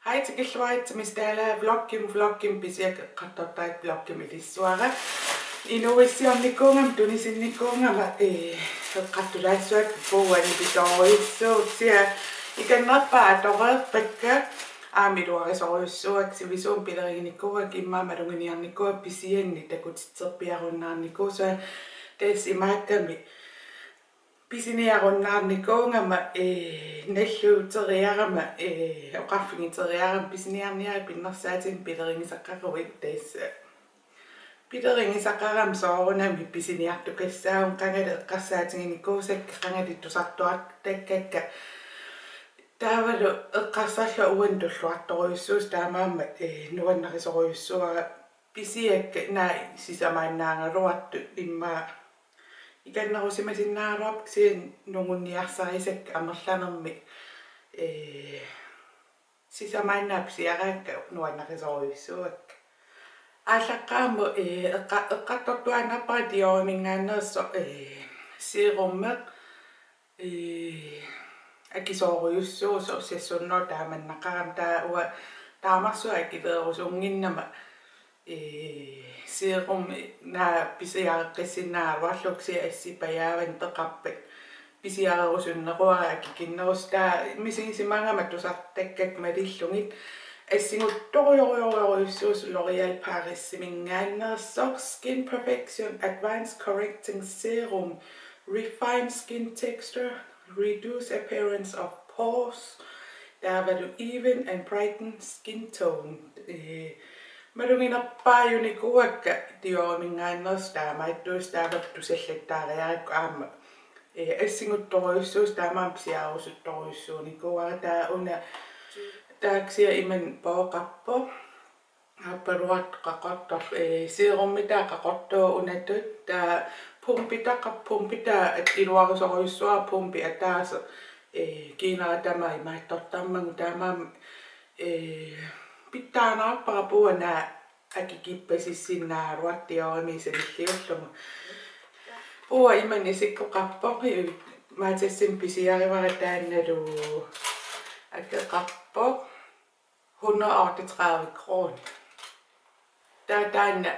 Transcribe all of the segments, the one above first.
Hej til Gilsuait, mistäällä vlogim pisiä katsottaa vlogim ilissuara. Inuission nikungam tunisin nikungam katsotaisuat puhuani pitoissuuksia. Ikan nappaa torepekka aamiduarisorissuaksi visuun pideringnikua kimmaa madunginiannikua pisienni tekutitserpiarunnaannikua tesimakkami. Pisiniarunnaarnikuungama nalluuteriarama oqarfingiterriaram pisiniarniari pinnersaatin pideringisaqaruvik taissa pideringisaqaram soorunami pisiniartukassaun qangale eqqarsaatinginikuusak qangatittusartuaq takkakka taavalu eqqarsarla uan tulluartoruissuus taamaama nuannarisoruissuara pisiakka naa sisamaannaangaluartu immaa ikannerusimasinnaarluapkisiin nungunniarsarisak amerlanermi sisamaannaapsiaraakka nuannarisoruissuak ааллаққааму эққартортуаннаппара тиоримингааннерсо сиируммеқ акисооруйуссуусо сиассунноо тааманнақарам таа уа таамарсуа акилеерусунгиннама сиирумми наа писиареққиссиннааруарлукси ассипаяаван теқарпат писиарерусуннеруара акикиннерус таа мисигисимаангама тусартаккак малиллугит Assinguttorioriorioriussus L'Oréal Paris Simingaannersoq Skin Perfection Advanced Correcting Serum Refine Skin Texture Reduce Appearance of Pores Taavalu Even and Brighten Skin Tone Malunginerpaajunikuakka tiomingaanners taamaittuus taavattusallattaariarakku aama Assinguttoriussus taamaapsiarusuttoriussuunikuara taa una taaksia iman pooqarpo appaluat qaqartar seerummitaa qaqortoo unatut taa pumpita iluarusoruissua pumpi ataasa kiinaratama imaattortarmangu taamaam pittaanaarpara puana akikippasissinnaaluartioorimiisanilliullugu puwa iman isikkoqarpoqi maatassim pisiarivara taannalu akkeqarpo 138 kroner. Taana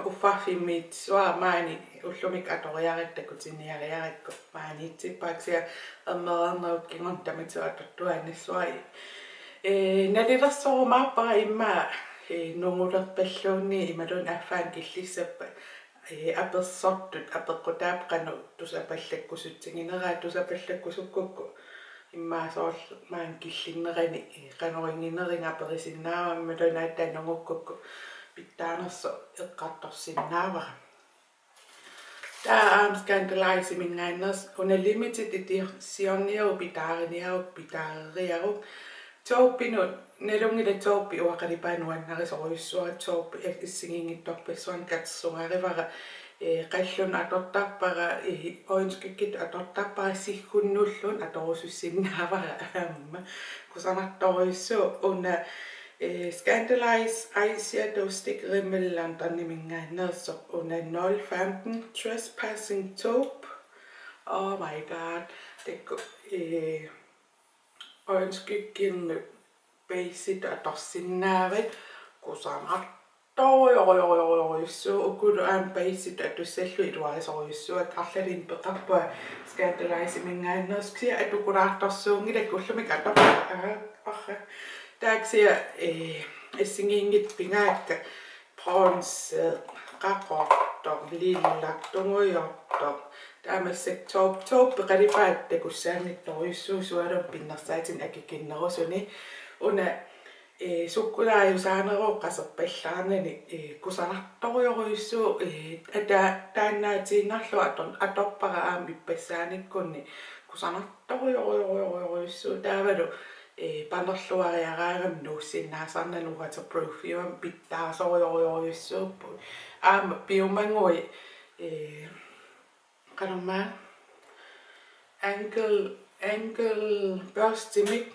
uffarfimmiit suamaani ullumik atoriarittakutiniariarikku maaniitsippaaksia ammeernerut kingortamituatortuannissuai nalilersorumaarpara immaa nungulerpalluunni imalun affaan killissappa apersortut apeqqutaapqanu tusapallakkusutsingineraa tusapallakkusukkukku imma sool maan killinnerani qanoringineringa perisinnaavamma lunaattanungukkukku pittaanerso eqqartorsinnaavara taa Scandalize mingaanners una limited edition pitaareriaruk toopinu nelungile toopi uaqalipaanuannarisoruissuara toopi issingingittorpassuan katsungarivara qallun atortarpara oinskikit atortarpara siggunnullun atorusussinnaavara aamma kusanartoruissu una Scandalize eyeshadow stick rimmellan tannimingaannerso una 015 trespassing taupe oh my god tekku oinskikkin basic atorsinnaavat kusanart Toioriorioriussu ukulu aan basic atussallu iluarisoruissuak arlalin peqarpua Scandalize mingaannersksia atukulaartorsuungilak ullumik atorparra taaksia issingiingit pingaakka bronze qaqortor lillak tungujortor taamassak taupe qalipaat takussaannittoruissuusualum pinnersaatin akikinnerusuni una sukkulaajusaaneru qaserpallaarnani kusanartorioriussu taannaatiinnerlu atorpara aami passaanikkunni kusanartorioriussu taavalu panerluariaraagam nuussinnaasarnanu waterproofium pittaasorioriussuuppu aama piumangui qanermaa angle burstimik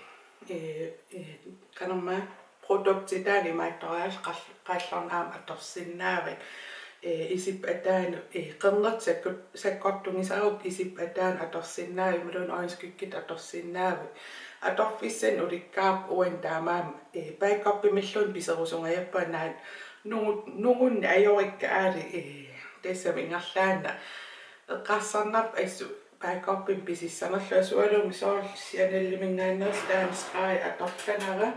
qanermaa produktitaani maattoriaal qallarnaam atorsinnaavik isip ataanu qernert sakkortungisaruk isip ataan atorsinnaavi mulun oinskikkit atorsinnaavik atorfissen ulikkaap uan taamaam paikkoppimillun piserusungajappaanaat nungunni ajorikka aali tassamingerlaanna eqqarsarnarp assu paikkoppim pisissanerlu asualum soorl sianallimingaanneers taanskrai atorlanara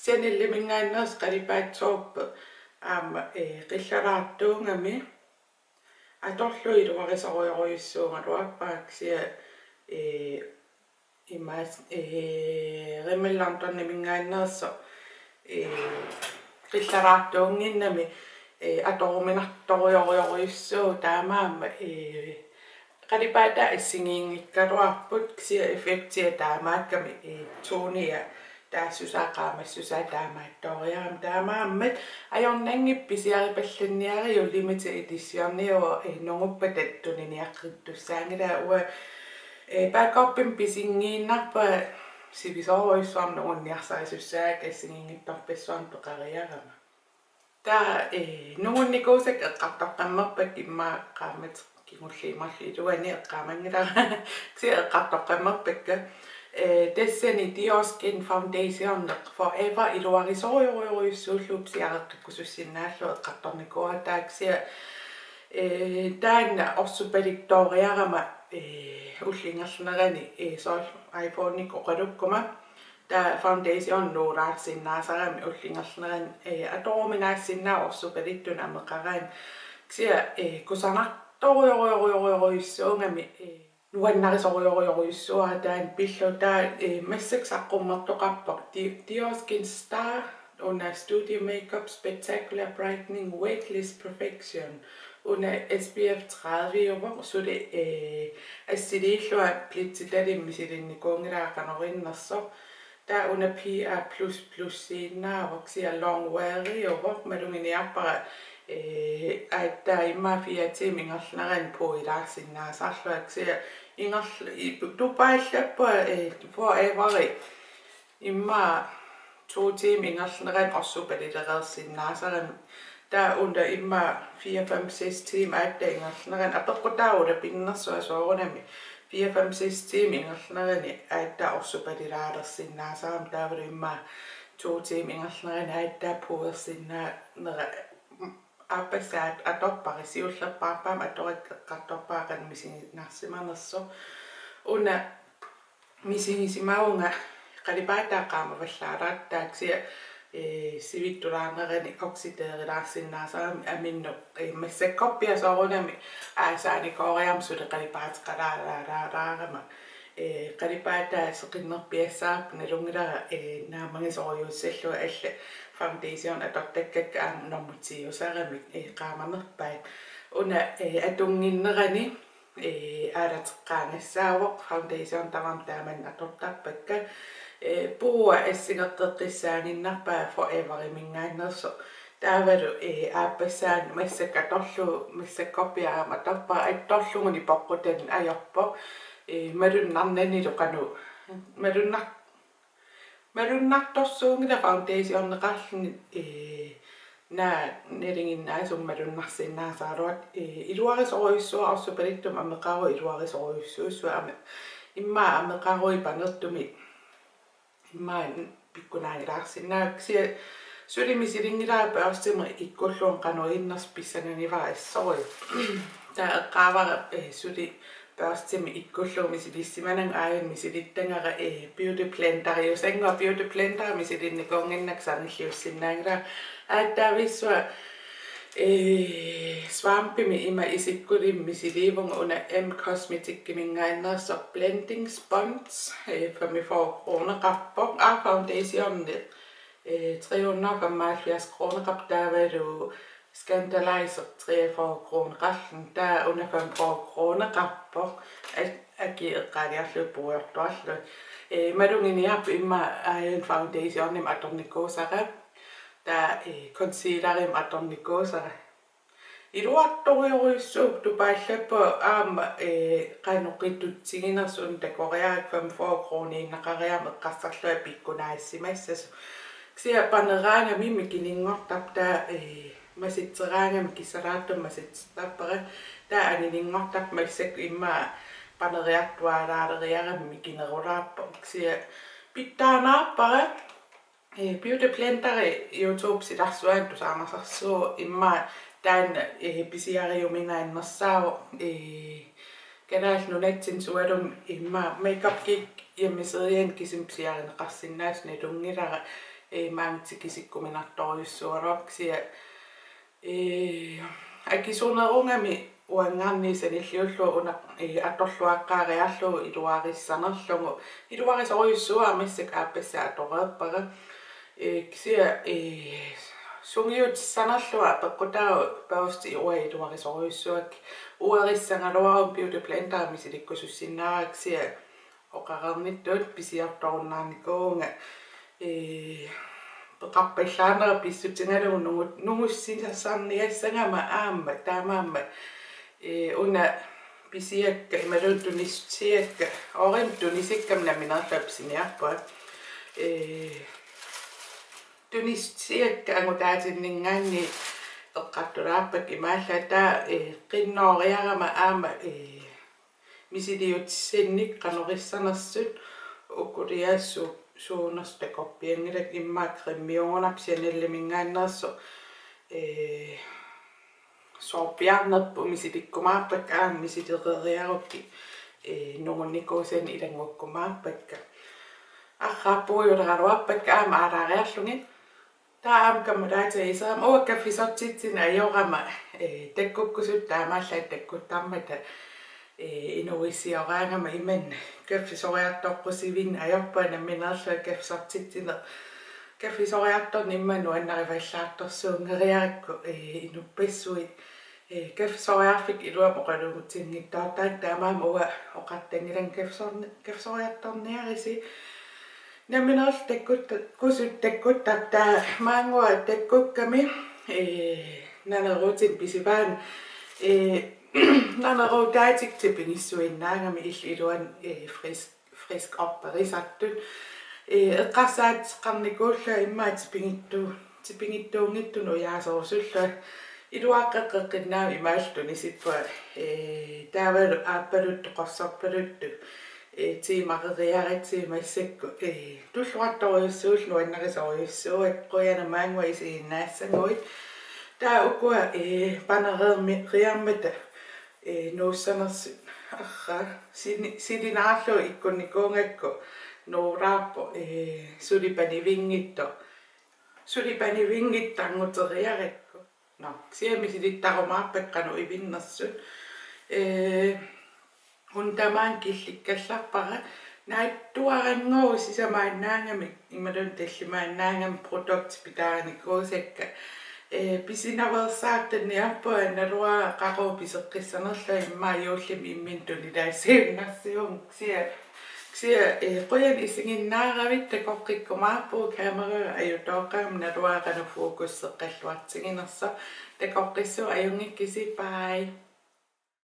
sianallimingaanneers qalipaatsoorp aama qillaraartuungami atorlu iluarisorioruyussuungaluarpaaksia imaas rimmellartornimingaanneerso qillaraartuunginnami atoruminartorioruyussuu taamaama qalipaata issingiingikkaluarput ksia effektia taamaakkami tuunia taassusaaqaamassusaa taamaattoriaram taamaammat ajornangippisiaripallanniariu limited editionniuo nonguppa tattuniniaqqittussaangila ua paikoppim pisingiinnarpa sivisoruissuarnu unniarsarissussaak issingiingittorpissuarn peqariarama taa nungunnikuusak eqqartoqqammerpak immaa qaamat kingulliimarli iluani eqqaamangilaa ksia eqqartoqqammerpakka tassani Dior Skin Foundation forever iluarisorioruyussuullup siareqqikkusussinnaallu eqqartornikuara taaksia taanna orsupaliktoriarama ullingernerani sool iPhone-ik oqalukkuma taa foundation nuuraarsinnaasarami ullingerneran atoruminaassinnaa orsupalittuna ameqaraan ksia kusarnartorioruyussuungami nuannarisoruyussuara taan pillu taa massaksaqqummortoqarpoq Dior Skin Star una Studio Makeup Spectacular Brightening Weightless Perfection una SPF 30 sude assiliillua plitsidalimmisilinnikuungilaaqqanorinnерсо taa una PR++ siinnaavoksia long weary malunginiarpara aittaa immaa fiatim ingerleran puilaarsinnaasarluaksia tupaallappa forever immaa tuutim ingerleran orsupalitereersinnaasarami taa under immaa 4-5-6 team aitta ingerleran apeqqutaaula pinnersua soorunami 4-5-6 team ingerlerani aitta orsupalilaalersinnaasarami taavalu immaa tuutim ingerleran aittaa puuersinnaa nera аппасаат аторпари сиуллерпаарпаама аториккарторпаакан мисинарсиманерсо уна мисинисимаунга қалипаатаақаама валлаалааттааксия сивиттулаарнерани оксидеерилаарсиннаасарами аминно массаккорпиасоорунами аасаани кориармсуле қалипаатеқалаалаалаарама qalipaataa seqinnerpiassaarp nalungilara naamangисориуссаллуа алла foundation atortakkakka aamnormutiusarami qaamanerpaat una atunginnerani aalateqqaangassaawoq foundation taram taaman atortarpakka puua assingeqqeqqissaaninnerpaa forever imingaannerso taavalu aappasaan massakkorpiaraama torpa attorlunguni poqqutan ajorpo malunnarnaniluqanu malunnartorsuungila foundation neqarluni nelinginnaasum malunnarsinnaasaluat iluarisoruyussua orsupalittum ameqaru iluarisoruyussuussua immaa ameqarui panertumi immaa pikkunaangilaarsinnaaksia sulimisilingilaapa orsimer ikkulluun qanuinners pissanganivara assori taa eqqaavara suli børstimi ikkullu misilissimanan aayan misilittangara beauty blenderiusangor beauty blender misilinnikoonginnaksanilliussinnaangila aattaavissua svampimi ima isikkulim misilivung una M-Cosmetic kimingaannerso blending sponge for mi får kroneqarpoq foundation 375 kroneqarp taavalu Scandalizer 43 kroneqarlun taa una 5 kroneqarpoq agiiqqaaliarlupuuyortuarlu malunginiarpu imma aayan foundationim atornikuusara taa concealerim atornikuusara iluartorioruyussuuk tupaallappu aama qaanoqittutsiginersun takoriarik 45 kroniinnaqariarme eqqarsarlua pikkunaassimassasu ksia paneraangami mikiningortarp taa masitseraangami kissalaattum masitstappara taa aniningortarp massak imma paneriartualaaleriarami mikinerulaarpo ksia Pittaanaapara beauty blender YouTube sidarsuan tusaanasarsuo imma taan pisiariumingaannersaavo kanaal nunatsin sualum imma makeup kit yammiserian kisim pisiarineqarsinnaasni lungilara maangtikisikkuminartoriussuaruaksia akisuunerungami uangaarni sanilliullu una atorluaqqaariarlu iluarissanerlungu iluarisoriussua missak aappassa atoreeppara kisia sungiutsannerlua peqqutaau pausti uai iluarisoriussuak uarissangaluarum beauty blender misilikkusussinnaaraaksia oqarernittut pisiartorunnaarnikuunga peqarpallaanera pissutingalugu nungussinsarniassangama aamma taamaamma una pisiakka imalun tunissutiakka orim tunisikkam naminerlapsiniarpa tunissutiakka angutaatinningaanni eqqartulaarpak imaallata qinnooriarama aamma misiliutissinnik qanorissarnersut ukkuliaassu suunersta koppiangilak immaak qimmiungunapsianallimingaannersu soorpiarnerpu misilikkumaarpak misiliqeriarukki nungunnikuusan ilangukkumaarpakka arraapuujuleraluarpakka aalaariarlungi taam kamulaata isaam uakkaffisartitsin ajorama takkukkusut taamaallaa takkuttarmata inuissiораангама иман каффисориарторпусивин ajorpa намминерла каффисартитсинер каффисориарторни имману аннариваллаарторсуунгериаракку инуппассуи каффисориарфик илуама оқалугутсингиттаартаак таамаама уа оқартангилан каффисориарторниариси намминерл таккутта кусут таккуттартаа маангуа таккукками нанерутин писиваан Nana daatik tipingissuinnaangami illuan frisk opperisartut eqqarsaat qarnikuulla imma tipingittuungittunu yaasorsulla iluaqqeqqeqqinnaami imaalluni sippa taavalu aappalut toqorsarpaluttu tiimaqeriaritsiima issakku tulluartoriussuullu annaqisoriussuak qoyana maangua isiinnaassanguit taa ukua panereermiqriarmata nuussanersu arra silinaarlu ikkunnikuungakku nuuraappo sulipanivinngittarnguteriarakku no siamisilittarumaarpaqqanu ivinnersut huntamaan killikkallarpara naattuaranguu sisamaannaangami imalun tallimaannaangam produkt pitaanikuusakka pisinaversaartanniarpa annalua qaruupiseqqissanerla immaajullim immintunilaasiunnassium ksia qoyan isinginnaaravit takoqqikkumaarpu kamera ajutoqqaam naluaqanu fokusseqqalluartinginersa takoqqissu ajungikkisi bye